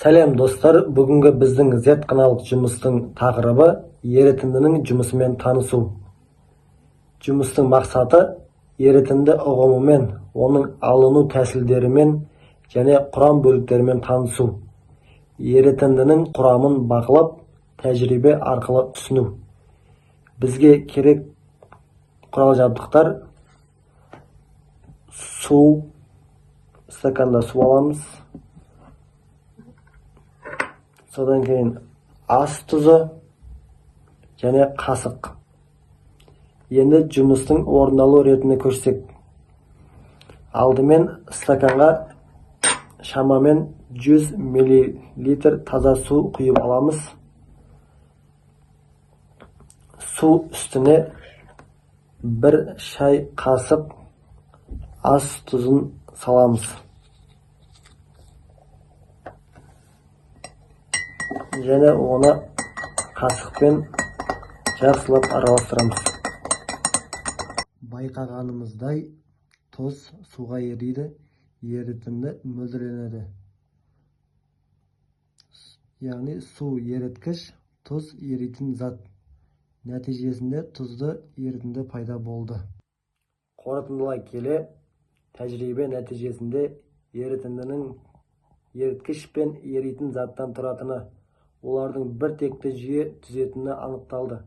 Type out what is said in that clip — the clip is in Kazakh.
Сәлем достар, бүгінгі біздің зертханалық жұмыстың тақырыбы ерітіндінің жұмысымен танысу. Жұмыстың мақсаты ерітінді ұғымымен, оның алыну тәсілдерімен және құрам бөліктерімен танысу. Ерітіндінің құрамын бақылап, тәжірибе арқылы түсіну. Бізге керек құрал жабдықтар: су, стаканда су аламыз. Содан кейін ас тұзы және қасық. Енді жұмыстың орындалу ретіне көшсек, алдымен стаканға шамамен 100 мл таза су құйып аламыз. Су үстіне 1 шай қасық ас тұзын саламыз. Және оны қасықпен жақсылап араластырамыз. Байқағанымыздай, тұз суға ериді, ерітінді мөлдірленеді. Яғни су еріткіш, тұз еритін зат. Нәтижесінде тұзды ерітінді пайда болды. Қорытындылай келе, тәжірибе нәтижесінде ерітіндінің еріткіш пен еритін заттан тұратыны, олардың бір текті жүйе түзетіні анықталды.